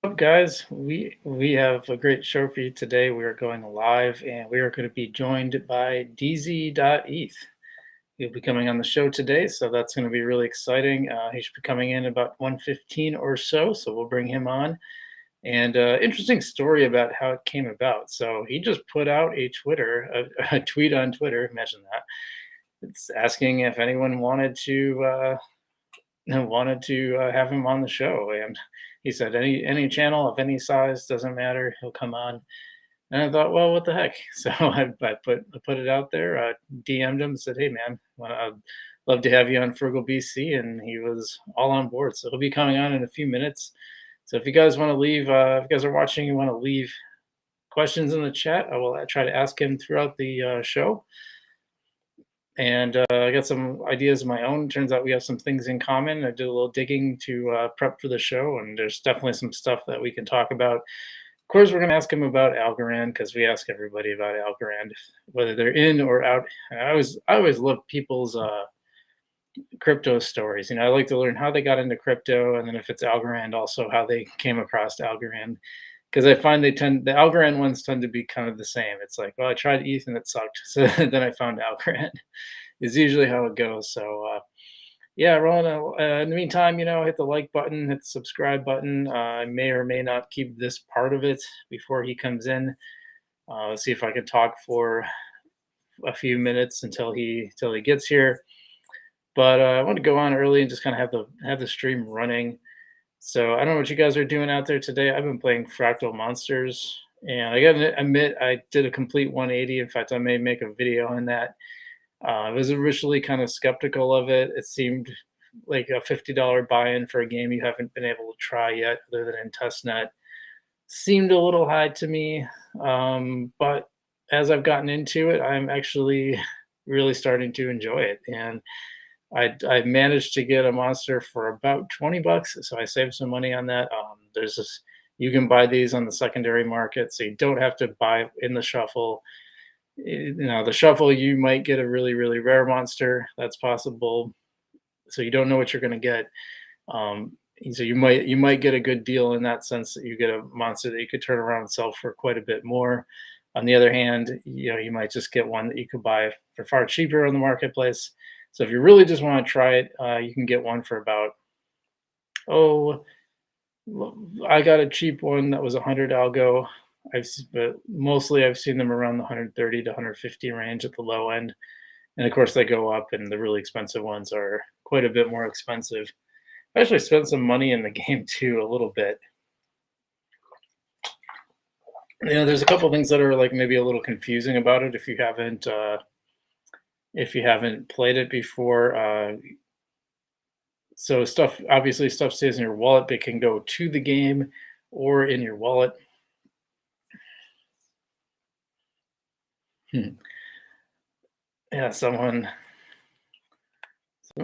Up, guys? We have a great show for you today. We are going live, and we are going to be joined by Deezy.ETH. He'll be coming on the show today, so that's going to be really exciting. He should be coming in about 1:15 or so we'll bring him on. And interesting story about how it came about. So he just put out a tweet on Twitter, mention that. It's asking if anyone wanted to have him on the show, and he said any channel of any size doesn't matter, he'll come on. And I thought, well, what the heck? So I put it out there. DM'd him, said, hey man, well, I'd love to have you on Frugal BC, and he was all on board. So he'll be coming on in a few minutes. So if you guys want to leave, if you guys are watching, you want to leave questions in the chat, I will try to ask him throughout the show. And I got some ideas of my own. Turns out we have some things in common. I did a little digging to prep for the show, and there's definitely some stuff that we can talk about. Of course, we're going to ask him about Algorand because we ask everybody about Algorand, whether they're in or out. And I always love people's crypto stories. I like to learn how they got into crypto, and then if it's Algorand, also how they came across Algorand. Because I find the Algorand ones tend to be kind of the same. It's like, well, I tried ETH and it sucked, so then I found Algorand. Is usually how it goes. So yeah, Roland. In the meantime, hit the like button, hit the subscribe button. I may or may not keep this part of it before he comes in. Let's see if I can talk for a few minutes until he gets here. But I want to go on early and just kind of have the stream running. So I don't know what you guys are doing out there today. I've been playing Fractal Monsters, and I gotta admit I did a complete 180. In fact, I may make a video on that. I was originally kind of skeptical of it. It seemed like a $50 buy-in for a game you haven't been able to try yet, other than in testnet. Seemed a little high to me, but as I've gotten into it, I'm actually really starting to enjoy it, and I managed to get a monster for about 20 bucks, so I saved some money on that. There's this You can buy these on the secondary market, so you don't have to buy in the shuffle. The shuffle, you might get a really, really rare monster. That's possible. So you don't know what you're going to get. So you might get a good deal in that sense that you get a monster that you could turn around and sell for quite a bit more. On the other hand, you might just get one that you could buy for far cheaper on the marketplace. So if you really just want to try it, you can get one for about, I got a cheap one that was 100 algo. But mostly I've seen them around the 130 to 150 range at the low end, and of course they go up, and the really expensive ones are quite a bit more expensive. I actually spent some money in the game too, a little bit. There's a couple things that are like maybe a little confusing about it if you haven't played it before. So stuff stays in your wallet, but it can go to the game or in your wallet. Yeah, someone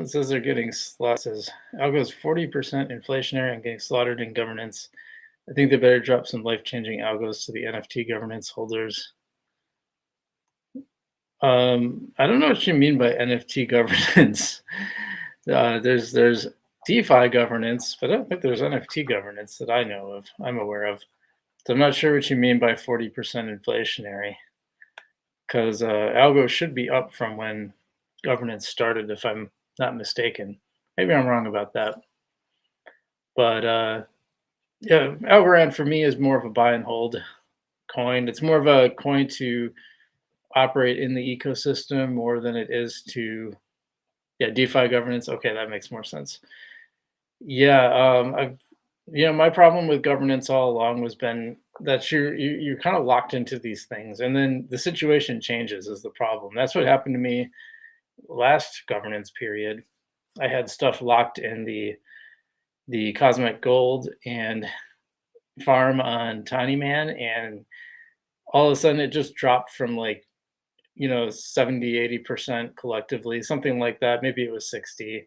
says they're getting slaughtered. Says Algo's 40% inflationary and getting slaughtered in governance. I think they better drop some life-changing algos to the NFT governance holders. I don't know what you mean by NFT governance. There's DeFi governance, but I don't think there's NFT governance that I'm aware of. So I'm not sure what you mean by 40% inflationary, because algo should be up from when governance started, if I'm not mistaken. Maybe I'm wrong about that. But yeah, Algorand for me is more of a buy and hold coin. It's more of a coin to operate in the ecosystem more than it is to, yeah, DeFi governance. Okay, that makes more sense. Yeah, my problem with governance all along was been that you're kind of locked into these things, and then the situation changes is the problem. That's what happened to me last governance period. I had stuff locked in the cosmic gold and farm on Tiny Man, and all of a sudden it just dropped from like 70-80% collectively, something like that. Maybe it was 60,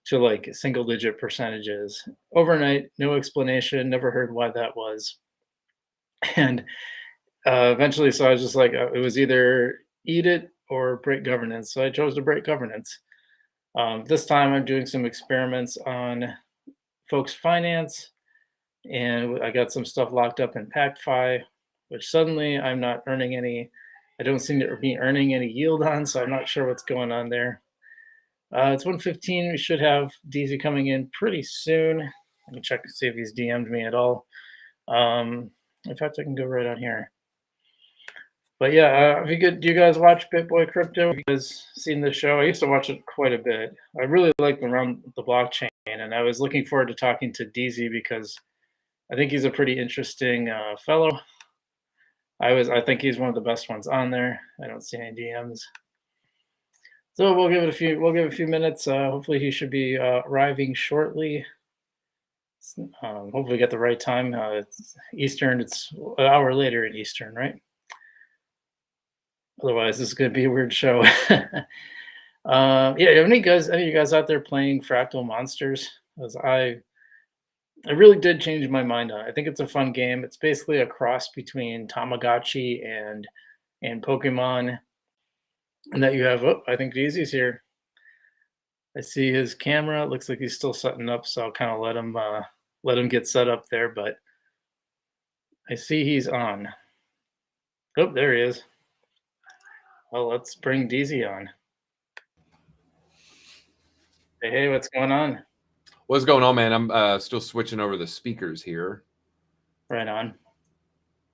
to like single digit percentages overnight. No explanation, never heard why that was. And eventually, so I was just like, it was either eat it or break governance, so I chose to break governance. This time I'm doing some experiments on folks finance. and I got some stuff locked up in PacFi, which suddenly I'm not earning any. I don't seem to be earning any yield on, so I'm not sure what's going on there. It's 1:15. We should have Deezy coming in pretty soon. Let me check to see if he's DM'd me at all. In fact, I can go right on here. But yeah, if you could, do you guys watch Bitboy Crypto? Have you guys seen the show? I used to watch it quite a bit. I really like around the blockchain, and I was looking forward to talking to Deezy because I think he's a pretty interesting fellow. I think he's one of the best ones on there. I don't see any DMs. So we'll give it a few. We'll give it a few minutes. Hopefully, he should be arriving shortly. Hopefully, get the right time. It's Eastern. It's an hour later in Eastern, right? Otherwise, this is going to be a weird show. Yeah, any of you guys out there playing Fractal Monsters? Because I really did change my mind on it. I think it's a fun game. It's basically a cross between Tamagotchi and Pokemon, and that you have. Oh, I think Deezy's here. I see his camera. It looks like he's still setting up, so I'll kind of let him get set up there. But I see he's on. Oh, there he is. Well, let's bring Deezy on. Hey, what's going on? What's going on, man? I'm still switching over the speakers here. Right on.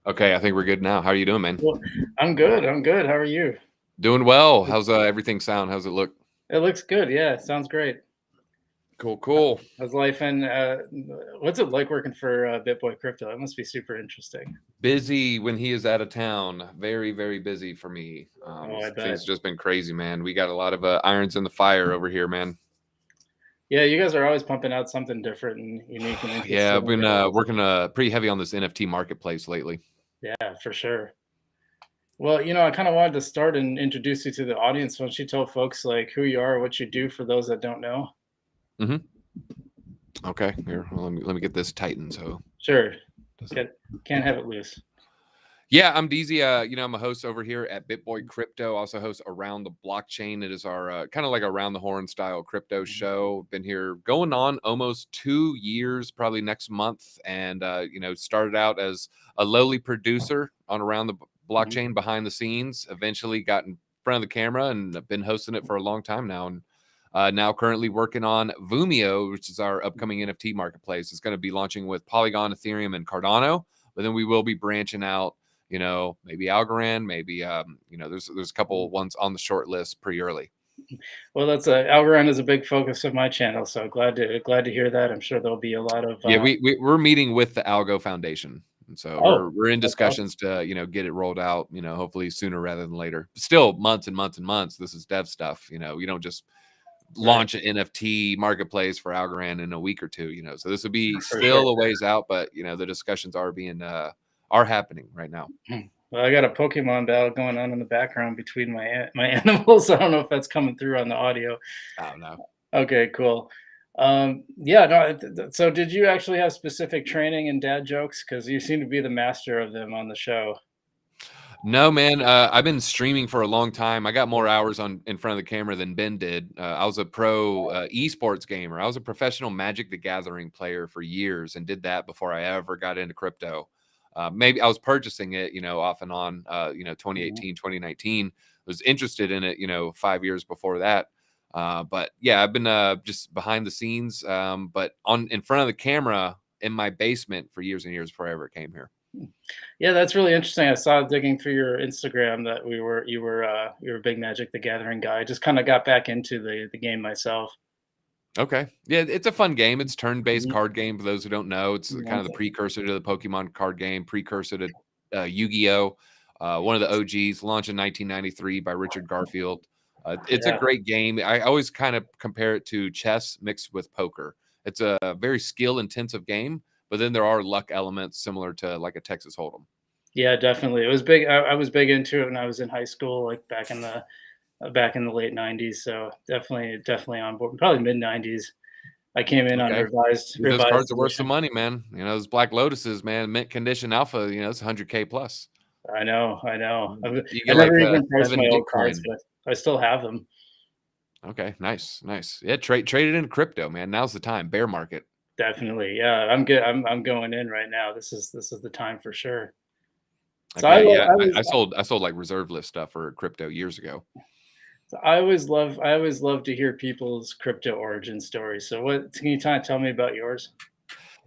Okay, I think we're good now. How are you doing, man? Well, I'm good. I'm good. How are you? Doing well. How's everything sound? How's it look? It looks good. Yeah, sounds great. Cool, cool. How's life and what's it like working for Bitboy Crypto? It must be super interesting. Busy when he is out of town. Very, very busy for me. I bet. Things just been crazy, man. We got a lot of irons in the fire over here, man. Yeah, you guys are always pumping out something different and unique and interesting. Yeah, I've been working pretty heavy on this NFT marketplace lately. Yeah, for sure. Well, I kind of wanted to start and introduce you to the audience. Why don't you tell folks like who you are, what you do for those that don't know? Okay, here. Well, let me get this tightened. So sure, can't have it loose. Yeah, I'm Deezy. I'm a host over here at Bitboy Crypto. Also host Around the Blockchain. It is our kind of like around the horn style crypto show. Been here going on almost 2 years, probably next month. And started out as a lowly producer on Around the Blockchain behind the scenes. Eventually got in front of the camera and I've been hosting it for a long time now. And now currently working on Vumio, which is our upcoming NFT marketplace. It's going to be launching with Polygon, Ethereum, and Cardano. But then we will be branching out. Maybe Algorand, maybe there's a couple ones on the short list pretty early. Well, that's Algorand is a big focus of my channel, so glad to hear that. I'm sure there'll be a lot of we're meeting with the Algo Foundation, and so we're in discussions to get it rolled out, hopefully sooner rather than later. Still months and months and months. This is dev stuff, you don't just launch an NFT marketplace for Algorand in a week or two, so this would be still a ways out, but the discussions are happening right now. Well, I got a Pokemon battle going on in the background between my animals. I don't know if that's coming through on the audio. Oh no. Okay, cool. Yeah, no. So, did you actually have specific training in dad jokes? Because you seem to be the master of them on the show. No, man. I've been streaming for a long time. I got more hours in front of the camera than Ben did. I was a pro esports gamer. I was a professional Magic the Gathering player for years and did that before I ever got into crypto. Maybe I was purchasing it, off and on, 2018, 2019. Was interested in it, 5 years before that. But yeah, I've been just behind the scenes, but in front of the camera in my basement for years and years before I ever came here. Yeah, that's really interesting. I saw digging through your Instagram that you were a big Magic the Gathering guy. I just kind of got back into the game myself. Okay. Yeah, it's a fun game. It's turn-based card game for those who don't know. It's kind of the precursor to the Pokemon card game, precursor to Yu-Gi-Oh! One of the OGs, launched in 1993 by Richard Garfield. It's a great game. I always kind of compare it to chess mixed with poker. It's a very skill-intensive game, but then there are luck elements similar to like a Texas Hold'em. Yeah, definitely. It was big. I was big into it when I was in high school, like back in the late '90s. So definitely on board. Probably mid '90s. I came in on revised. Those cards are worth some money, man. Those Black Lotuses, man, mint condition alpha. It's 100K plus. I know. I You never even priced my old cards, but I still have them. Okay, nice. Yeah, trade it into crypto, man. Now's the time. Bear market. Definitely. Yeah, I'm good. I'm going in right now. This is the time for sure. So Okay, yeah, I sold like reserve list stuff for crypto years ago. I always love to hear people's crypto origin stories. So what can you tell me about yours?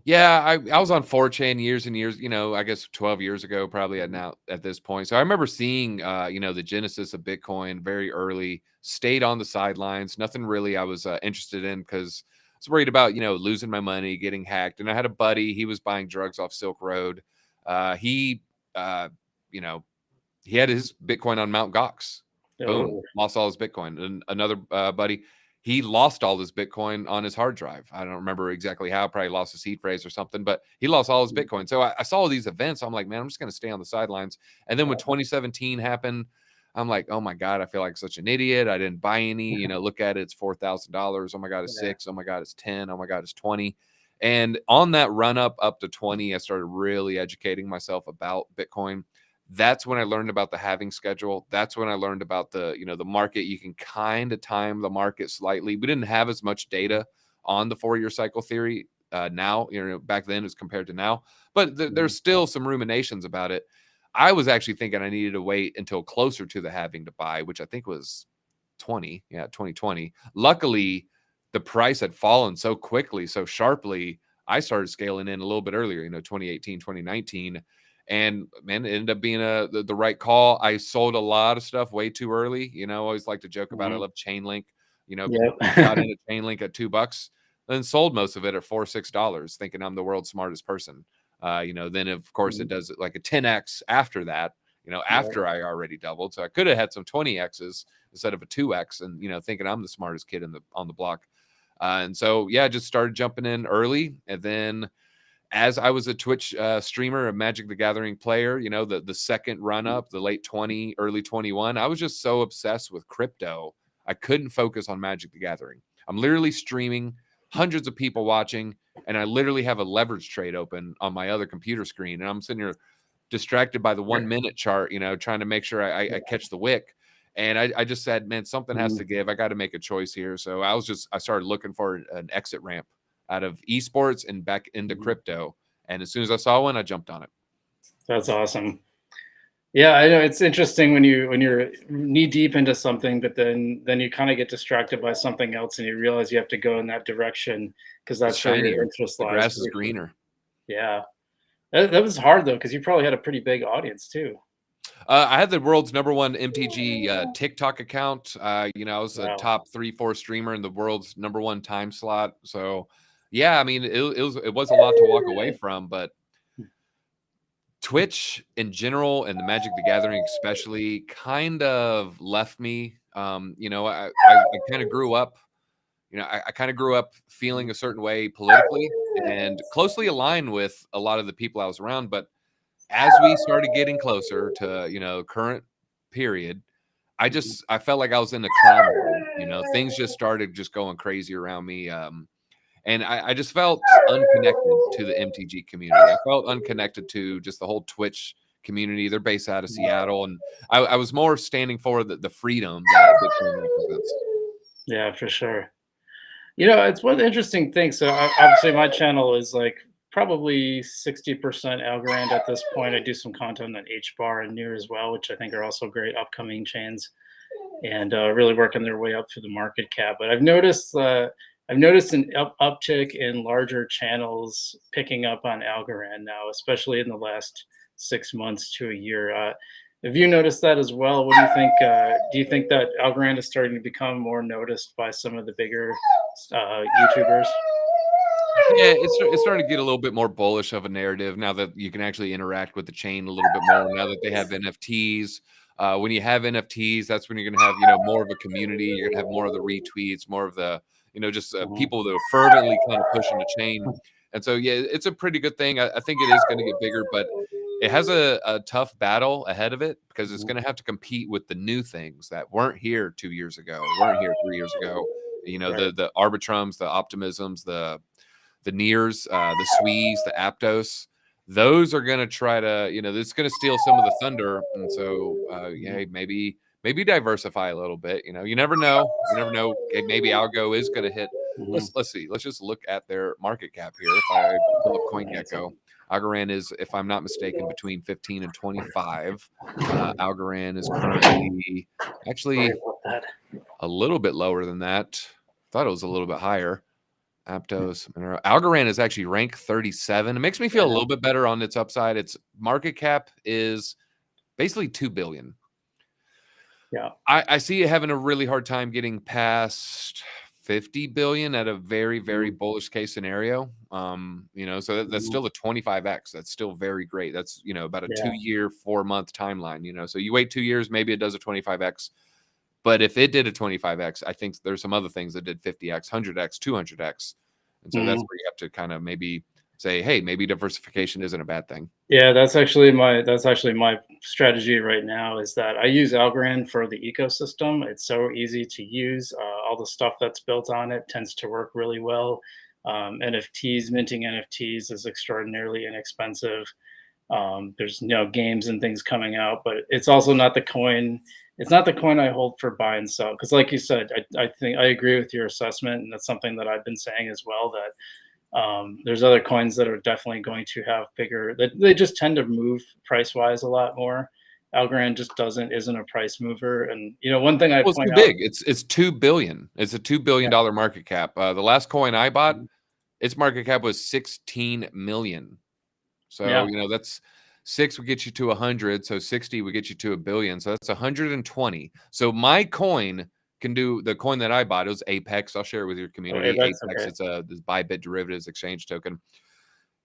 Yeah, I was on 4chan years and years, I guess 12 years ago, probably at this point. So I remember seeing the genesis of Bitcoin very early, stayed on the sidelines, nothing really I was interested in because I was worried about, losing my money, getting hacked. And I had a buddy, he was buying drugs off Silk Road. He uh, you know, he had his Bitcoin on Mount Gox. Boom, Oh, lost all his Bitcoin. And another buddy, he lost all his Bitcoin on his hard drive. I don't remember exactly how, probably lost his seed phrase or something, but he lost all his Bitcoin. So I saw all these events. I'm like, man, I'm just going to stay on the sidelines. And then when 2017 happened, I'm like, oh my God, I feel like such an idiot. I didn't buy any, look at it, it's $4,000. Oh my God, it's yeah. 6. Oh my God, it's 10. Oh my God, it's 20. And on that run up to 20, I started really educating myself about Bitcoin. That's when I learned about the halving schedule. That's when I learned about the market. You can kind of time the market slightly. We didn't have as much data on the 4-year cycle theory now, back then as compared to now, but there's still some ruminations about it. I was actually thinking I needed to wait until closer to the halving to buy, which I think was 2020. Luckily, the price had fallen so quickly, so sharply. I started scaling in a little bit earlier, 2018, 2019. And man, it ended up being the right call. I sold a lot of stuff way too early. I always like to joke about I Mhm. love Chainlink. Yep. Got into Chainlink at $2, then sold most of it at $4, $6, thinking I'm the world's smartest person. Then of course it Mhm. does like a 10x after that, Yep. after I already doubled. So I could have had some 20x's instead of a 2x, and thinking I'm the smartest kid on the block. And so yeah, just started jumping in early, and then as I was a Twitch streamer, a Magic the Gathering player, the second run up, the late 20, early 21, I was just so obsessed with crypto, I couldn't focus on Magic the Gathering. I'm literally streaming, hundreds of people watching, and I literally have a leverage trade open on my other computer screen, and I'm sitting here distracted by the 1 minute chart, trying to make sure I catch the wick. And I just said, man, something has to Mhm. give. I got to make a choice here. So I started looking for an exit ramp out of esports and back into Mhm. crypto. And as soon as I saw one, I jumped on it. That's awesome. Yeah, I know it's interesting when you're knee deep into something, but then you kind of get distracted by something else, and you realize you have to go in that direction because It's that's where your shinier. interest The lies. grass is greener. Yeah, that was hard though, because you probably had a pretty big audience too. I had the world's #1 MTG TikTok account. I was a Wow. top 3, 4 streamer in the world's #1 time slot. So, yeah, I mean, it was a lot to walk away from, but Twitch in general and the Magic the Gathering especially kind of left me. I kind of grew up. I kind of grew up feeling a certain way politically and closely aligned with a lot of the people I was around, but as we started getting closer to current period, I felt like I was in a clown world. Things just started just going crazy around me, and I just felt unconnected to the MTG community. I felt unconnected to just the whole Twitch community. They're based out of Seattle, and I was more standing for the freedom that Bitcoin represents. Yeah, for sure. It's one of the interesting things. So obviously, my channel is like probably 60% Algorand at this point. I do some content on HBAR and Near as well, which I think are also great upcoming chains, and really working their way up through the market cap. But I've noticed an uptick in larger channels picking up on Algorand now, especially in the last 6 months to a year. Have you noticed that as well? What do you think? Do you think that Algorand is starting to become more noticed by some of the bigger YouTubers? Yeah, it's starting to get a little bit more bullish of a narrative now that you can actually interact with the chain a little bit more. Now that they have NFTs, when you have NFTs, that's when you're going to have more of a community. You're going to have more of the retweets, more of the just Mhm. people that are fervently kind of pushing the chain. And so yeah, it's a pretty good thing. I think it is going to get bigger, but it has a tough battle ahead of it because it's Mhm. going to have to compete with the new things that weren't here 2 years ago, weren't here 3 years ago. Right. The Arbitrums, the Optimisms, the Nears, the Swees, the Aptos. Those are going to try to, it's going to steal some of the thunder. And so, Mhm. yeah, maybe diversify a little bit. You never know. You never know. Okay, maybe Algo is going to hit let's see. Let's just look at their market cap here. If I pull up CoinGecko, Algorand is, if I'm not mistaken, between 15 and 25. Algorand is currently actually a little bit lower than that. Thought it was a little bit higher. Aptos. Algorand is actually ranked 37. It makes me feel a little bit better on its upside. Its market cap is basically 2 billion. Yeah. I see it having a really hard time getting past 50 billion at a very, very bullish case scenario. So that's still a 25x. That's still very great. That's, about a 2-year, 4-month timeline, so you wait 2 years, maybe it does a 25x. But if it did a 25x, I think there's some other things that did 50x, 100x, 200x. And so that's where you have to kind of maybe say, hey, maybe diversification isn't a bad thing. Yeah, that's actually my strategy right now, is that I use Algorand for the ecosystem. It's so easy to use. All the stuff that's built on it tends to work really well. NFTs, minting NFTs is extraordinarily inexpensive. There's games and things coming out, but it's also not the coin. It's not the coin I hold for buy and sell. Because like you said, I think I agree with your assessment, and that's something that I've been saying as well, that there's other coins that are definitely going to have bigger, that they just tend to move price wise a lot more. Algorand just isn't a price mover. And one thing I Well, it's point too out, big. It's 2 billion. It's a $2 billion market cap. The last coin I bought, its market cap was 16 million. So, that's 6 would get you to 100. So 60 would get you to a billion. So that's 120. So my coin can do, the coin that I bought, it was Apex. I'll share it with your community. Apex, Apex, okay. it's this Bybit derivatives exchange token.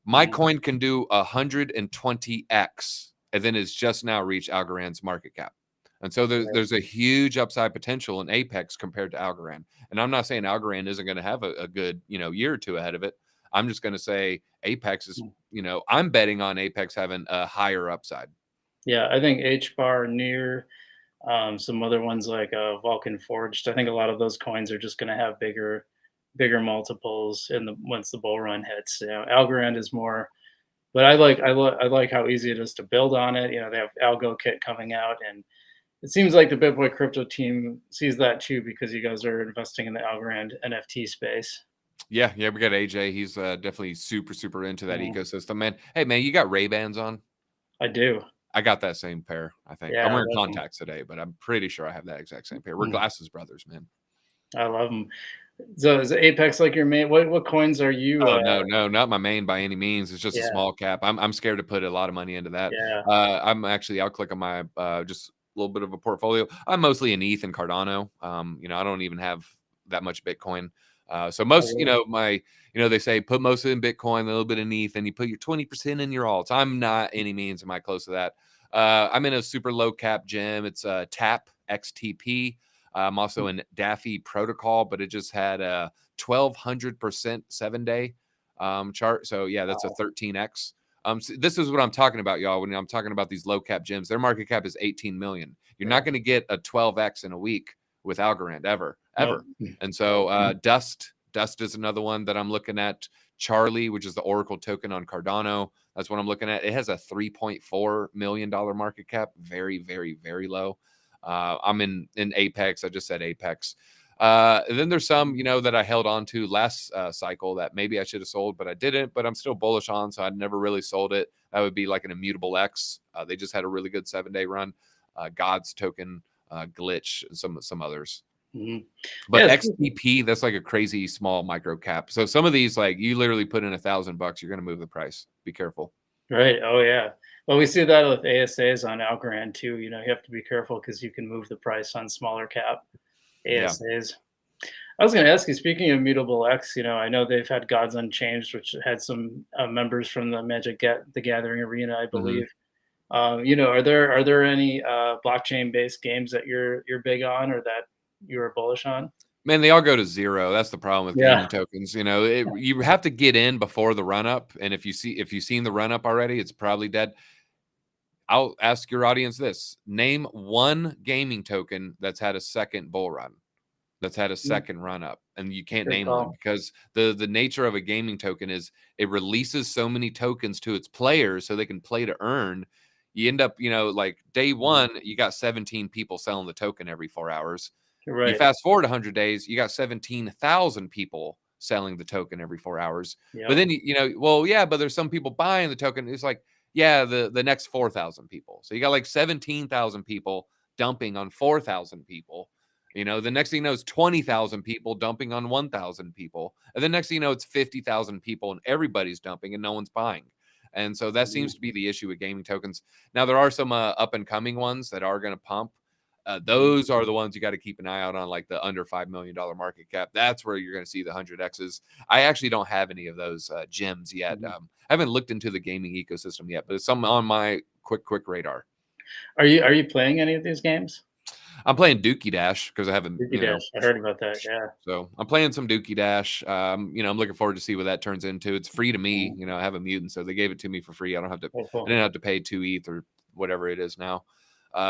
My coin can do 120x, and then it's just now reached Algorand's market cap. And so there's a huge upside potential in Apex compared to Algorand. And I'm not saying Algorand isn't going to have a good, year or two ahead of it. I'm just going to say Apex is, I'm betting on Apex having a higher upside. Yeah, I think H bar, near, some other ones like Vulcan Forged. I think a lot of those coins are just going to have bigger multiples once the bull run hits. Algorand is more, but I like how easy it is to build on it. They have Algo Kit coming out, and it seems like the Bitboy crypto team sees that too, because you guys are investing in the Algorand NFT space. Yeah, we got AJ. He's definitely super, super into that ecosystem, man. Hey, man, you got Ray-Bans on? I do. I got that same pair, I think. Yeah, I'm I wearing love 'em. contacts today, but I'm pretty sure I have that exact same pair. We're glasses brothers, man. I love them. So is Apex like your main? What coins are you? Oh, no, not my main by any means. It's just a Yeah, small cap. I'm scared to put a lot of money into that. yeah. I'll click on my just a little bit of a portfolio. I'm mostly in ETH and Cardano. I don't even have that much Bitcoin. So most, they say put most of it in Bitcoin, a little bit in ETH, and you put your 20% in your alts. I'm not any means am I close to that. I'm in a super low cap gem. It's TAP XTP. I'm also in Daffy Protocol, but it just had a 1200% 7-day chart. So yeah, that's a 13x. So this is what I'm talking about, y'all. When I'm talking about these low cap gems, their market cap is 18 million. You're not going to get a 12x in a week with Algorand ever. Nope. And so Dust is another one that I'm looking at. Charlie, which is the Oracle token on Cardano, that's what I'm looking at. It has a $3.4 million market cap. Very, very, very low. I'm in Apex. I just said Apex. And then there's some, that I held on to last cycle that maybe I should have sold, but I didn't. But I'm still bullish on, so I'd never really sold it. That would be like an Immutable X. They just had a really good 7-day run. God's token, Glitch, and some others. But Yeah, XTP, that's like a crazy small micro cap. So some of these, like you literally put in $1,000, you're going to move the price. Be careful. right. Oh yeah. Well, we see that with ASAs on Algorand too. You have to be careful because you can move the price on smaller cap Yeah. ASAs. I was going to ask you, speaking of Mutable X, I know they've had Gods Unchanged, which had some members from the the Gathering arena, I believe. Are there any blockchain based games that you're big on, or that you are bullish on? Man, they all go to zero. That's the problem with Yeah. gaming tokens. You have to get in before the run up, and if you've seen the run up already, it's probably dead. I'll ask your audience this: name one gaming token that's had a second bull run, that's had a second run up, and you can't name one because the nature of a gaming token is it releases so many tokens to its players so they can play to earn. You end up, like day one, you got 17 people selling the token every 4 hours. You Right. fast forward 100 days, you got 17,000 people selling the token every 4 hours. But Yep. then you know, well, yeah, but there's some people buying the token. It's like, yeah, the next 4,000 people. So you got like 17,000 people dumping on 4,000 people. You know, the next thing you know is 20,000 people dumping on 1,000 people. And the next thing you know, it's 50,000 people and everybody's dumping and no one's buying. And so that seems to be the issue with gaming tokens. Now, there are some up and coming ones that are going to pump. Those are the ones you got to keep an eye out on, like the under $5 million market cap. That's where you're going to see the 100Xs. I actually don't have any of those gems yet. I haven't looked into the gaming ecosystem yet, but it's some on my quick radar. Are you playing any of these games? I'm playing Dookie Dash because I haven't, Dookie Dash. I heard about that. Yeah. So I'm playing some Dookie Dash. You know, I'm looking forward to see what that turns into. It's free to me. You know, I have a mutant, so they gave it to me for free. I don't have to. Oh, cool. I didn't have to pay 2 ETH or whatever it is now.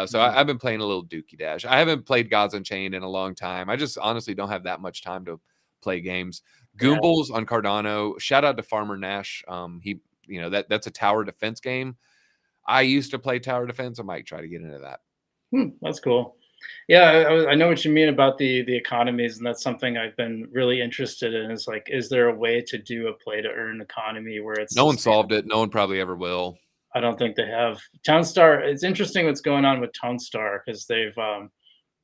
So I've been playing a little Dookie Dash. I haven't played Gods Unchained in a long time. I just honestly don't have that much time to play games. Goombles on Cardano. Shout out to Farmer Nash. He, you know, that's a tower defense game. I used to play tower defense. I might try to get into that. That's cool. Yeah, I know what you mean about the economies, and that's something I've been really interested in. Is like, is there a way to do a play to earn economy where it's No one solved sustainable? it. No one probably ever will. I don't think they have. Townstar. It's interesting what's going on with Townstar because they've. I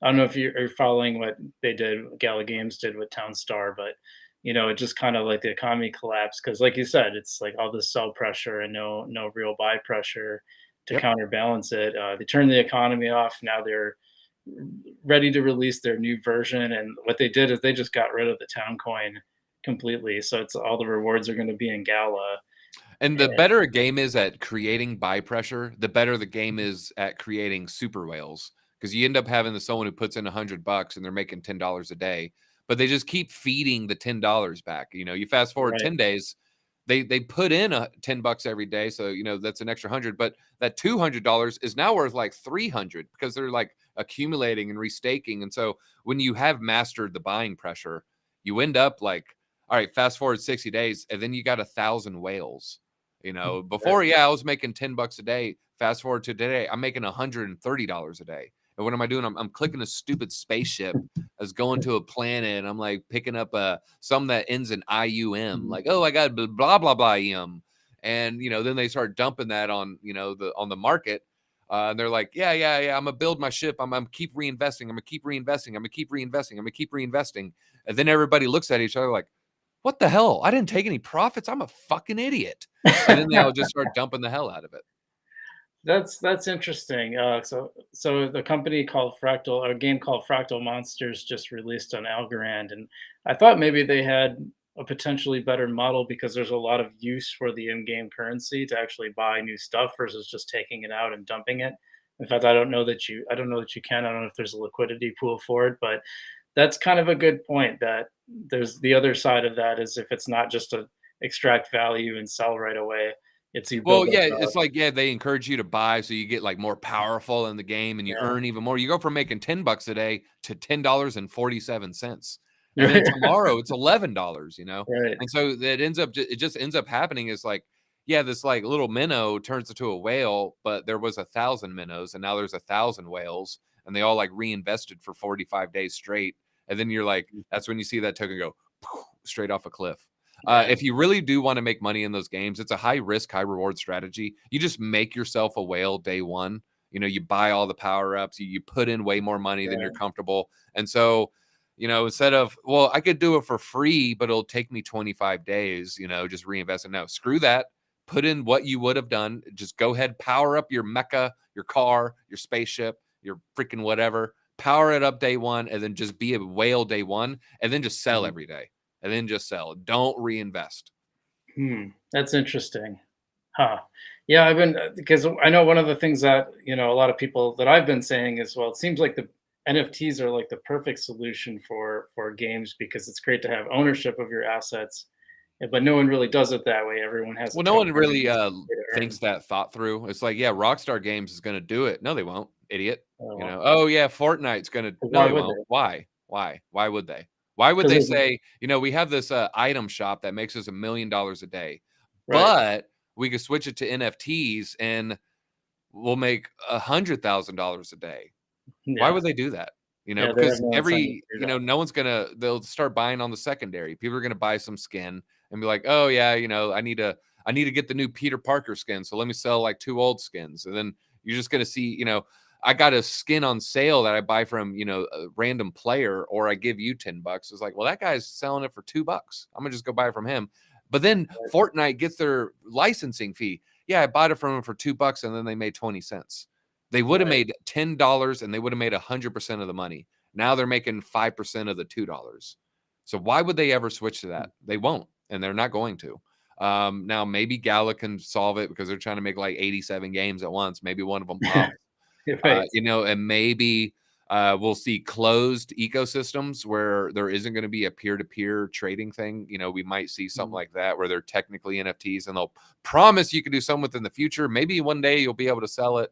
don't know if you're following what they did. Gala Games did with Townstar, but you know, it just kind of like the economy collapsed because, like you said, it's like all this sell pressure and no real buy pressure to Yep. counterbalance it. They turned the economy off. Now they're ready to release their new version, and what they did is they just got rid of the town coin completely. So it's all the rewards are going to be in Gala. And the And better a game is at creating buy pressure, the better the game is at creating super whales. Because you end up having someone who puts in $100 and they're making $10 a day, but they just keep feeding the $10 back. You know, you fast forward right, 10 days, they put in $10 every day, so you know that's an extra 100. But that $200 is now worth like 300 because they're like accumulating and restaking. And so when you have mastered the buying pressure, you end up like, all right, fast forward 60 days, and then you got 1,000 whales. You know, right. before, yeah, I was making $10 a day. Fast forward to today, I'm making $130 a day. And what am I doing? I'm clicking a stupid spaceship that's going to a planet. And I'm like picking up some that ends in IUM, like, oh, I got blah blah blah em. And you know, then they start dumping that on, you know, the market. And they're like, yeah. I'm gonna build my ship. I'm keep reinvesting. I'm gonna keep reinvesting. I'm gonna keep reinvesting. I'm gonna keep reinvesting. And then everybody looks at each other like, what the hell? I didn't take any profits. I'm a fucking idiot. And then they'll just start dumping the hell out of it. That's interesting. So the company called Fractal, or a game called Fractal Monsters, just released on Algorand, and I thought maybe they had a potentially better model because there's a lot of use for the in-game currency to actually buy new stuff versus just taking it out and dumping it. In fact, I don't know that you can. I don't know if there's a liquidity pool for it, but that's kind of a good point. That there's the other side of that is if it's not just to extract value and sell right away, it's you Well, build up. yeah, it's like, yeah, they encourage you to buy so you get like more powerful in the game and you Yeah. earn even more. You go from making $10 a day to $10.47. And then Right. tomorrow it's $11, you know? Right. And so that it just ends up happening is like, yeah, this like little minnow turns into a whale, but there was 1,000 minnows and now there's 1,000 whales and they all like reinvested for 45 days straight. And then you're like, that's when you see that token go straight off a cliff. Yeah. If you really do want to make money in those games, it's a high risk, high reward strategy. You just make yourself a whale day one. You know, you buy all the power ups, you put in way more money than you're Right. comfortable. And so, you know, instead of, well, I could do it for free, but it'll take me 25 days, you know, just reinvest it. No, screw that. Put in what you would have done. Just go ahead, power up your mecha, your car, your spaceship, your freaking whatever. Power it up day one, and then just be a whale day one, and then just sell Mhm. every day and then just sell. Don't reinvest. That's interesting. Huh. Yeah, I've been because I know one of the things that, you know, a lot of people that I've been saying is, well, it seems like the NFTs are like the perfect solution for games because it's great to have ownership of your assets, but no one really does it that way. Everyone has a Well, no one token and really it's a way to thinks earn. that thought through. It's like, yeah, Rockstar Games is going to do it. No, they won't, idiot. Oh, You well, know, oh yeah, Fortnite's going to. 'cause No, why they would won't. they? Why? Why would they? Why would Because they there's say, you know, we have this item shop that makes us $1 million a day, right. but we could switch it to NFTs and we'll make $100,000 a day. Why Yeah. would they do that? you know, Yeah, they have because no incentive to do that. no one's gonna, they'll start buying on the secondary. People are gonna buy some skin and be like, oh yeah, I need to get the new Peter Parker skin, so let me sell like 2 old skins. And then you're just gonna see, I got a skin on sale that I buy from, a random player, or I give you $10. It's like, well, that guy's selling it for $2. I'm gonna just go buy it from him. But then Fortnite gets their licensing fee. Yeah, I bought it from them for $2 and then they made 20 cents. They would have Right. made $10 and they would have made 100% of the money. Now they're making 5% of the $2. So why would they ever switch to that? They won't, and they're not going to. Now maybe Gala can solve it because they're trying to make like 87 games at once. Maybe one of them pops. Right. And maybe we'll see closed ecosystems where there isn't going to be a peer-to-peer trading thing. We might see something Mhm. like that where they're technically NFTs and they'll promise you can do something within the future. Maybe one day you'll be able to sell it.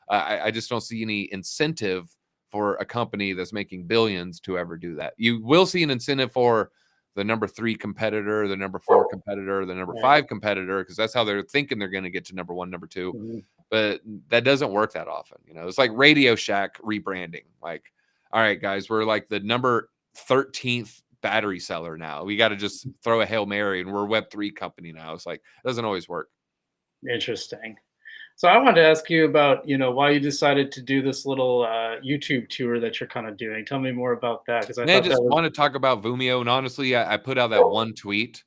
I just don't see any incentive for a company that's making billions to ever do that. You will see an incentive for the number 3 competitor, the number 4 competitor, the number Right. 5 competitor, because that's how they're thinking they're going to get to number 1, number 2. Mhm. But that doesn't work that often. It's like Radio Shack rebranding. Like, all right, guys, we're like the number 13th battery seller now. We got to just throw a Hail Mary and we're a Web3 company now. It's like, it doesn't always work. Interesting. So I wanted to ask you about, why you decided to do this little YouTube tour that you're kind of doing. Tell me more about that because I And I thought that just was want to talk about Vumio. And honestly, I put out that one tweet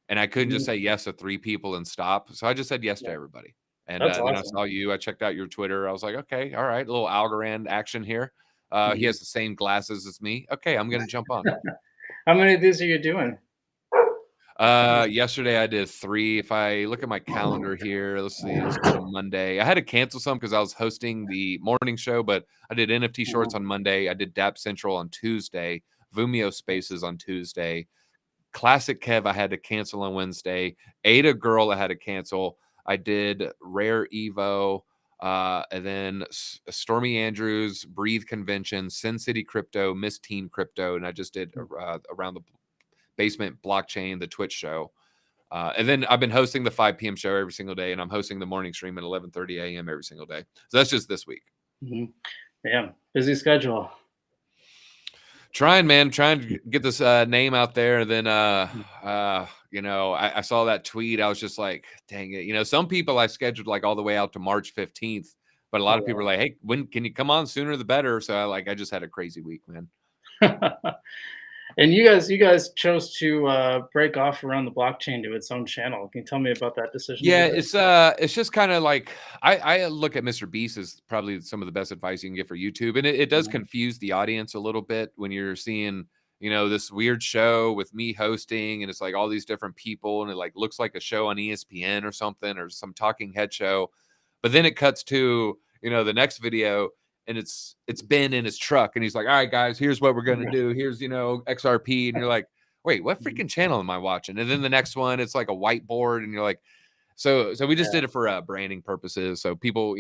and I couldn't just Mhm. say yes to 3 people and stop. So I just said yes to Yeah, everybody. And that's then I awesome. saw you. I checked out your Twitter. I was like, okay, all right, a little Algorand action here. He Mhm. has the same glasses as me. Okay, I'm going to jump on. How many of these are you doing? Yesterday I did 3. If I look at my calendar here, let's see, let's go to Monday. I had to cancel some because I was hosting the morning show, but I did NFT shorts Mhm. on Monday. I did Dap Central on Tuesday, Vumio Spaces on Tuesday. Classic Kev, I had to cancel on Wednesday. Ada Girl, I had to cancel. I did Rare Evo, and then Stormy Andrews, Breathe Convention, Sin City Crypto, Miss Teen Crypto, and I just did around the basement blockchain, the Twitch show. And then I've been hosting the 5 p.m. show every single day, and I'm hosting the morning stream at 11:30 a.m. every single day. So that's just this week. Mhm. Damn, busy schedule. Trying, man, trying to get this name out there. And then, I saw that tweet. I was just like, dang it. Some people I scheduled like all the way out to March 15th, but a lot of people are Oh, like, hey, when can you come on sooner the better? So I just had a crazy week, man. wow. And you guys chose to break off around the blockchain to its own channel. Can you tell me about that decision a Yeah, little bit? it's just kind of like I look at Mr. Beast as probably some of the best advice you can get for YouTube. And it does Mhm. confuse the audience a little bit when you're seeing, this weird show with me hosting and it's like all these different people and it like looks like a show on ESPN or something or some talking head show. But then it cuts to, the next video and it's Ben in his truck and he's like, all right, guys, here's what we're gonna do. Here's, XRP. And you're like, wait, what Mhm. freaking channel am I watching? And then the next one, it's like a whiteboard, and you're like, so we just Yeah, did it for branding purposes. So people,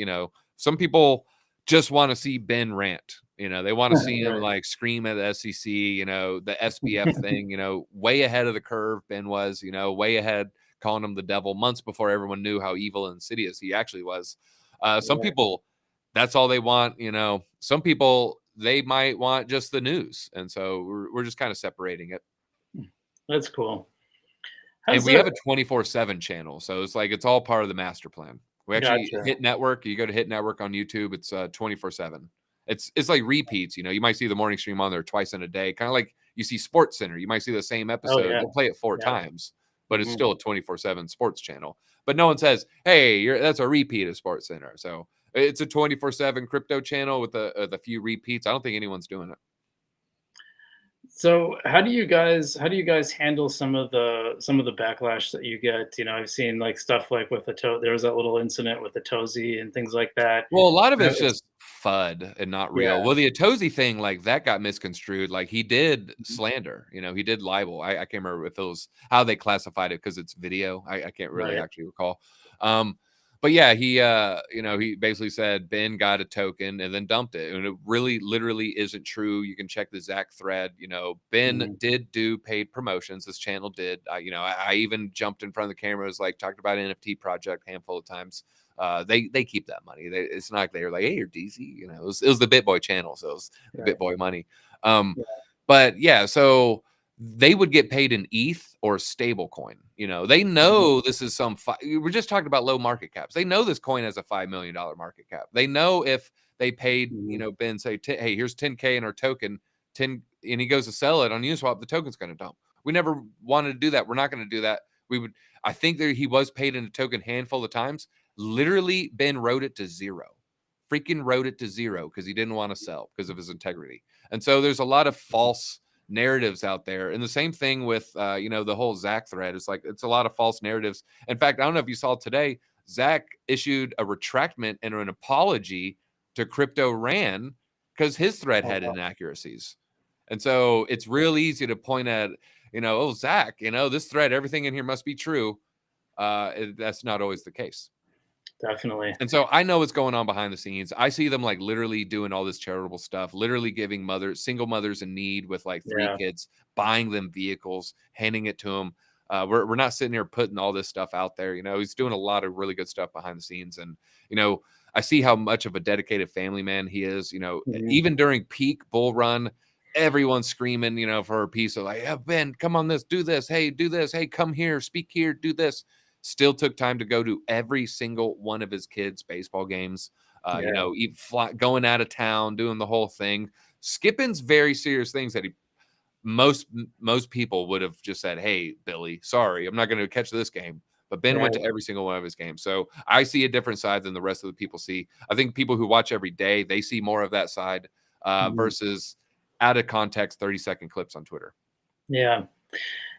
some people just want to see Ben rant. They want to see him right. like scream at the SEC. The SBF thing. Way ahead of the curve. Ben was, way ahead, calling him the devil months before everyone knew how evil and insidious he actually was. Some Right. people, that's all they want. Some people they might want just the news, and so we're just kind of separating it. That's cool. And How's we have it? a 24/7 channel, so it's like it's all part of the master plan. We actually Gotcha. Hit Network. You go to Hit Network on YouTube. It's 24/7. It's like repeats. You might see the morning stream on there twice in a day, kind of like you see Sports Center. You might see the same Oh episode. yeah, They'll play it 4 yeah. times, but it's Mhm. still a 24/7 sports channel. But no one says, "Hey, that's a repeat of Sports Center." So it's a 24/7 crypto channel with a few repeats. I don't think anyone's doing it. So how do you guys handle some of the backlash that you get? I've seen like stuff like with there was that little incident with the Tozy and things like that. Well, a lot of it's It's just FUD and not real. yeah. Well, the Atozi thing, like, that got misconstrued, like, he did Mhm. slander, he did libel. I can't remember if it was how they classified it because it's video. I can't really Right. actually recall. Um, but yeah, he basically said Ben got a token and then dumped it, and it really literally isn't true. You can check the Zach thread. Ben Mhm. did do paid promotions. This channel did. I even jumped in front of the camera, was like talked about NFT project a handful of times. They keep that money. It's not like they were like, hey, you're Deezy. You know, it was the Bitboy channel, so it was the Right. Bitboy money. Yeah. But yeah, so they would get paid in ETH or stable coin. You know, they know this is we're just talking about low market caps. They know this coin has a $5 million market cap. They know if they paid, you know, Ben say, hey, here's 10K in our token, 10, and he goes to sell it on Uniswap, the token's going to dump. We never wanted to do that. We're not going to do that. I think that he was paid in a token handful of times. Literally, Ben wrote it to zero. Freaking wrote it to zero because he didn't want to sell because of his integrity. And so there's a lot of false narratives out there. And the same thing with, you know, the whole Zach thread. It's like, it's a lot of false narratives. In fact, I don't know if you saw today, Zach issued a retractment and an apology to Crypto Ran because his thread had inaccuracies. And so it's real easy to point at, you know, oh, Zach, you know, this thread, everything in here must be true. That's not always the case. Definitely. And so I know what's going on behind the scenes. I see them like literally doing all this charitable stuff, literally giving single mothers in need with like 3 kids, buying them vehicles, handing it to them. We're not sitting here putting all this stuff out there. You know, he's doing a lot of really good stuff behind the scenes. And, you know, I see how much of a dedicated family man he is. You know, even during peak bull run, everyone's screaming, you know, for a piece of like, yeah, Ben, come on this, do this. Hey, do this. Hey, come here, speak here, do this. Still took time to go to every single one of his kids' baseball games. You know, going out of town, doing the whole thing, skipping very serious things that most people would have just said, "Hey, Billy, sorry, I'm not going to catch this game." But Ben went to every single one of his games. So I see a different side than the rest of the people see. I think people who watch every day, they see more of that side versus out of context 30-second clips on Twitter. Yeah.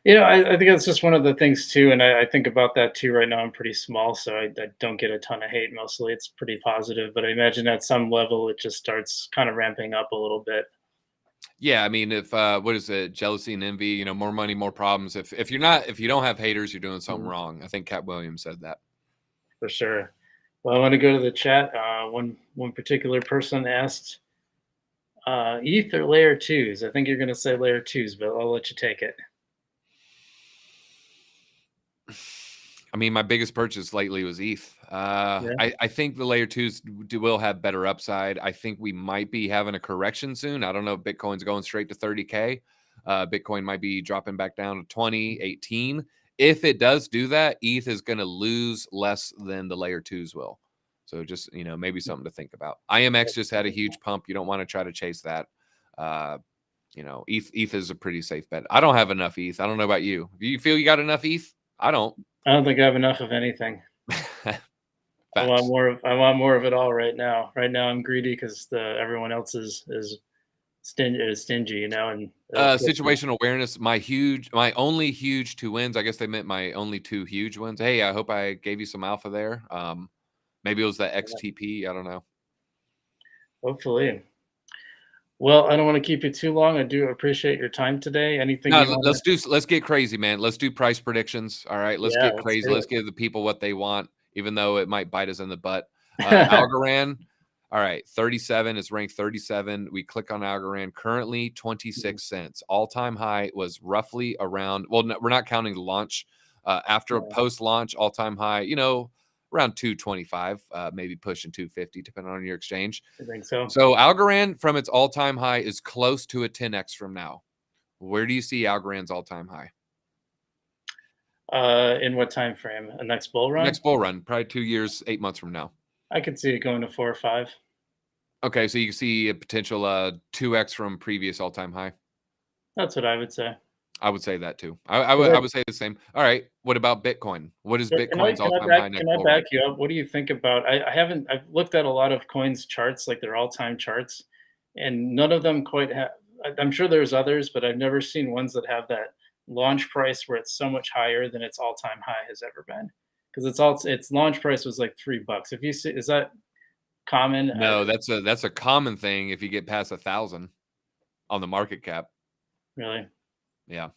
You know, I think that's just one of the things too, and I think about that too. Right now, I'm pretty small, so I don't get a ton of hate. Mostly, it's pretty positive. But I imagine at some level, it just starts kind of ramping up a little bit. Yeah, I mean, if what is it, jealousy and envy? You know, more money, more problems. If you don't have haters, you're doing something wrong. I think Cat Williams said that For sure. Well, I want to go to the chat. One particular person asked, ETH or layer twos? I think you're going to say layer twos, but I'll let you take it. I mean, my biggest purchase lately was ETH. I think the layer twos will have better upside. I think we might be having a correction soon. I don't know if Bitcoin's going straight to 30K. Bitcoin might be dropping back down to 20, 18. If it does do that, ETH is going to lose less than the layer twos will. So just, you know, maybe something to think about. IMX just had a huge pump. You don't want to try to chase that. You know, ETH is a pretty safe bet. I don't have enough ETH. I don't know about you. Do you feel you got enough ETH? I don't. I don't think I have enough of anything. I want more of it all right now. Right now, I'm greedy because everyone else is stingy, you know. And situational awareness. My only huge 2 wins. I guess they meant my only 2 huge wins. Hey, I hope I gave you some alpha there. Maybe it was the XTP. I don't know. Hopefully. Well, I don't want to keep you too long. I do appreciate your time today. Anything No, you want let's get crazy, man. Let's do price predictions. All right, let's get crazy. Let's give the people what they want, even though it might bite us in the butt. Algorand, all right, 37 is ranked 37. We click on Algorand, currently 26 cents. All-time high was roughly around, well, no, we're not counting the launch. After post-launch, all-time high, you know, around 225, maybe pushing 250, depending on your exchange. I think so. So Algorand from its all-time high is close to a 10x from now. Where do you see Algorand's all-time high? In what time frame? A next bull run? Next bull run, probably 2 years, 8 months from now. I could see it going to 4 or 5. Okay, so you see a potential 2x from previous all-time high. That's what I would say. I would say that too. I would say the same. All right. What about Bitcoin? What is Bitcoin's all-time high next? Can I back you up? What do you think about? I've looked at a lot of coins charts, like their all-time charts, and none of them quite have. I'm sure there's others, but I've never seen ones that have that launch price where it's so much higher than its all-time high has ever been. Because its launch price was like $3. If you see, is that common? No, that's a common thing if you get past 1,000 on the market cap. Really? Yeah.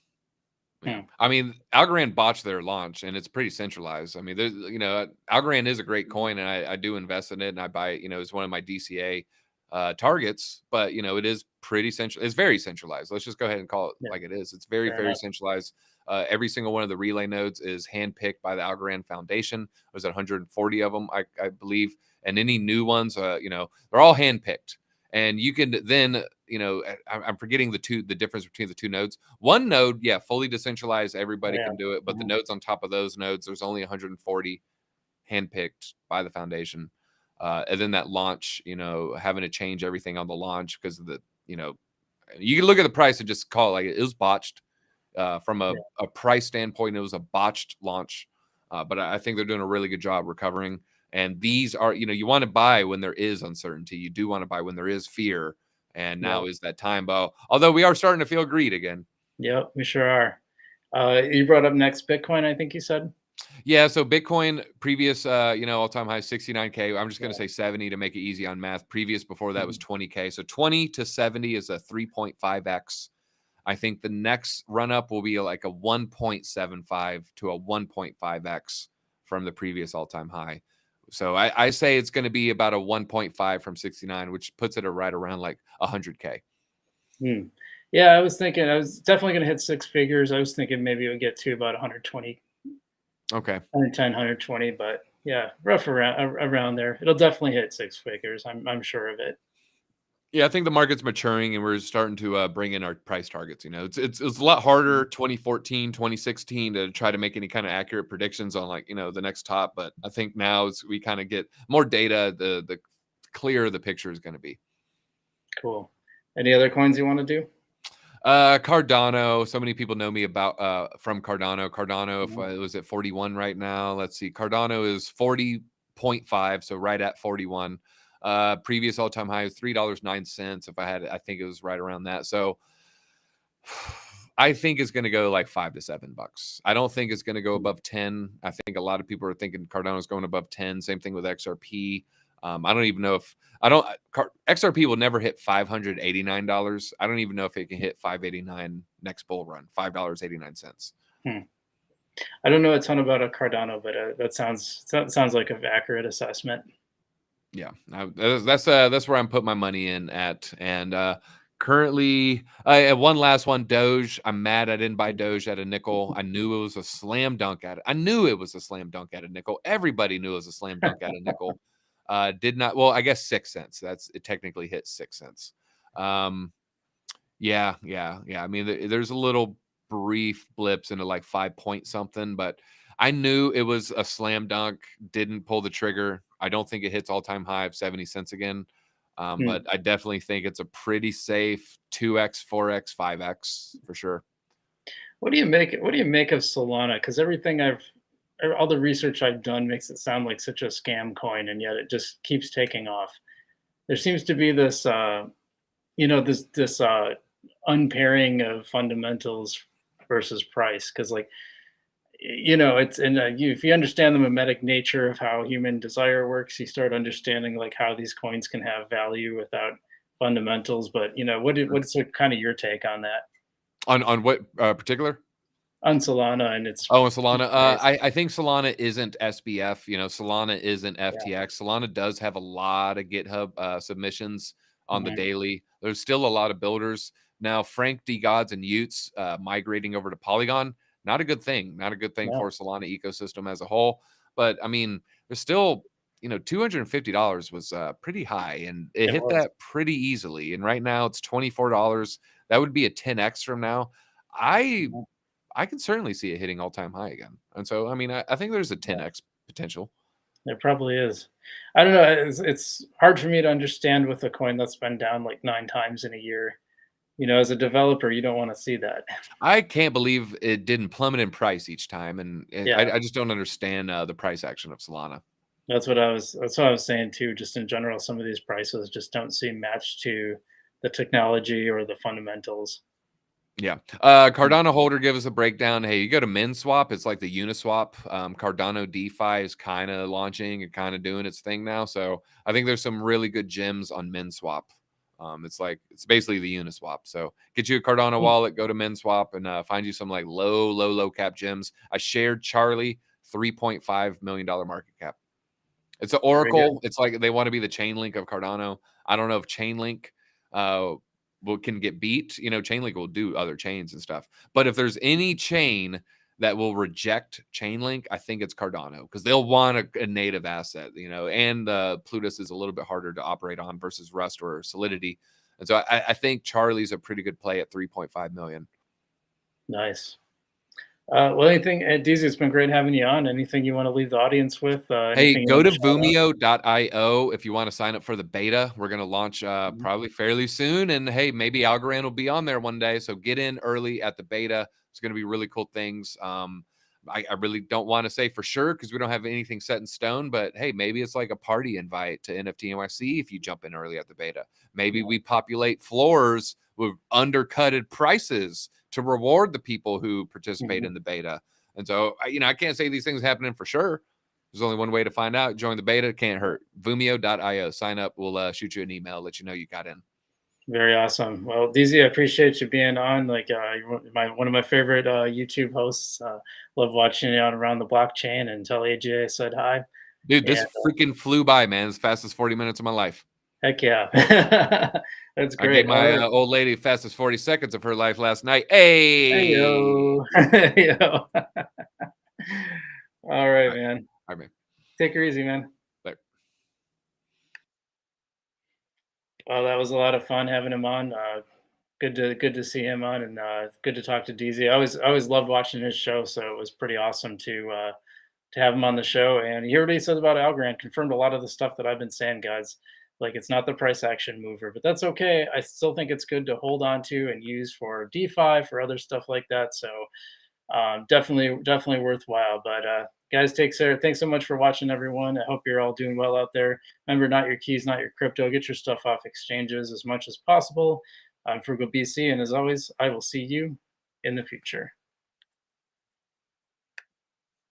I mean, Algorand botched their launch, and it's pretty centralized. I mean, there's, you know, Algorand is a great coin, and I do invest in it, and I buy it. You know, it's one of my DCA targets, but you know, it is pretty central. It's very centralized. Let's just go ahead and call it like it is. It's very centralized. Every single one of the relay nodes is handpicked by the Algorand Foundation. There's 140 of them, I believe. And any new ones, they're all handpicked. And you can then, I'm forgetting the difference between the two nodes. One node, yeah, fully decentralized, everybody can do it. But the nodes on top of those nodes, there's only 140 handpicked by the foundation. And then that launch, having to change everything on the launch because of the, you can look at the price and just call it like it was botched. From a price standpoint, it was a botched launch. But I think they're doing a really good job recovering. And these are, you want to buy when there is uncertainty. You do want to buy when there is fear. And now is that time. But although we are starting to feel greed again. Yep, we sure are. You brought up next Bitcoin, I think you said. Yeah, so Bitcoin previous, all-time high 69K. I'm just going to say 70 to make it easy on math. Previous before that was 20K. So 20 to 70 is a 3.5x. I think the next run up will be like a 1.75 to a 1.5x from the previous all-time high. So I say it's going to be about a 1.5 from 69, which puts it right around like 100K. Yeah, I was thinking I was definitely going to hit six figures. I was thinking maybe it would get to about 120. Okay. 110, 120, but yeah, rough around there. It'll definitely hit six figures. I'm sure of it. Yeah, I think the market's maturing and we're starting to bring in our price targets. It's a lot harder 2014, 2016 to try to make any kind of accurate predictions on the next top. But I think now as we kind of get more data, the clearer the picture is going to be. Cool. Any other coins you want to do? Cardano. So many people know me about from Cardano. Cardano, if it was at 41 right now. Let's see. Cardano is 40.5, so right at 41. Previous all-time high is $3.09. I think it was right around that. So I think it's going to go like $5 to $7. I don't think it's going to go above 10. I think a lot of people are thinking Cardano's going above 10. Same thing with XRP. I don't even know if XRP will never hit $589. I don't even know if it can hit 589 next bull run, $5.89. I don't know a ton about a Cardano, but that sounds like an accurate assessment. Yeah, that's where I'm putting my money in at. And currently, one last one, Doge. I'm mad I didn't buy Doge at a nickel. I knew it was a slam dunk at it. I knew it was a slam dunk at a nickel. Everybody knew it was a slam dunk at a nickel. Did not. Well, I guess 6 cents. It technically hit 6 cents. Yeah. I mean, there's a little brief blips into like 5 point something, but I knew it was a slam dunk. Didn't pull the trigger. I don't think it hits all-time high of 70 cents again. But I definitely think it's a pretty safe 2x, 4x, 5x for sure. What do you make of Solana? Because all the research I've done makes it sound like such a scam coin, and yet it just keeps taking off. There seems to be this, this unpairing of fundamentals versus price. Because it's if you understand the mimetic nature of how human desire works, you start understanding like how these coins can have value without fundamentals. But what's kind of your take on that? On what particular? On Solana and its and Solana. I think Solana isn't SBF. Solana isn't FTX. Solana does have a lot of GitHub submissions on the daily. There's still a lot of builders now. Frank D Gods and Utes migrating over to Polygon. Not a good thing. Not a good thing for Solana ecosystem as a whole. But I mean, there's still $250 was pretty high, and it hit that pretty easily. And right now it's $24. That would be a 10x from now. I can certainly see it hitting all-time high again. And so, I mean, I think there's a 10x potential. There probably is. I don't know. It's hard for me to understand with a coin that's been down like 9 times in a year. As a developer, you don't want to see that. I can't believe it didn't plummet in price each time, and I just don't understand the price action of Solana. That's what I was saying too. Just in general, some of these prices just don't seem matched to the technology or the fundamentals. Yeah. Cardano holder, give us a breakdown. Hey, you go to MinSwap, it's like the Uniswap. Cardano DeFi is kind of launching and kind of doing its thing now. So I think there's some really good gems on MinSwap. It's basically the Uniswap. So get you a Cardano wallet, go to MinSwap, and find you some like low cap gems. I shared Charlie, $3.5 million market cap. It's an Oracle. It's like they want to be the Chainlink of Cardano. I don't know if Chainlink can get beat, Chainlink will do other chains and stuff. But if there's any chain that will reject Chainlink, I think it's Cardano, because they'll want a native asset, and Plutus is a little bit harder to operate on versus Rust or Solidity. And so I think Charlie's a pretty good play at 3.5 million. Nice. Well, anything, Deezy, it's been great having you on. Anything you want to leave the audience with? Hey, go to Vumio.io if you want to sign up for the beta. We're going to launch probably fairly soon. And hey, maybe Algorand will be on there one day. So get in early at the beta. It's going to be really cool things. I really don't want to say for sure because we don't have anything set in stone. But hey, maybe it's like a party invite to NFT NYC if you jump in early at the beta. Maybe we populate floors with undercutted prices to reward the people who participate in the beta. And so, I can't say these things happening for sure. There's only one way to find out. Join the beta. Can't hurt. Vumio.io. Sign up. We'll shoot you an email, let you know you got in. Very awesome. Well, Deezy, I appreciate you being on. Like, you're one of my favorite YouTube hosts. Love watching you out around the blockchain, and tell AJ I said hi. Dude, this freaking flew by, man. It's the fastest 40 minutes of my life. Heck yeah. That's great. I gave my old lady fastest 40 seconds of her life last night. Hey! Yo. Yo. All right, man. All right, man. Take her easy, man. Bye. Well, that was a lot of fun having him on. Good to see him on, and good to talk to Deezy. I always loved watching his show, so it was pretty awesome to have him on the show. And he already said about Algorand, confirmed a lot of the stuff that I've been saying, guys. Like, it's not the price action mover, but that's okay. I still think it's good to hold on to and use for DeFi, for other stuff like that. So definitely worthwhile. But guys, take care. Thanks so much for watching, everyone. I hope you're all doing well out there. Remember, not your keys, not your crypto. Get your stuff off exchanges as much as possible. I'm Frugal BC, and as always, I will see you in the future.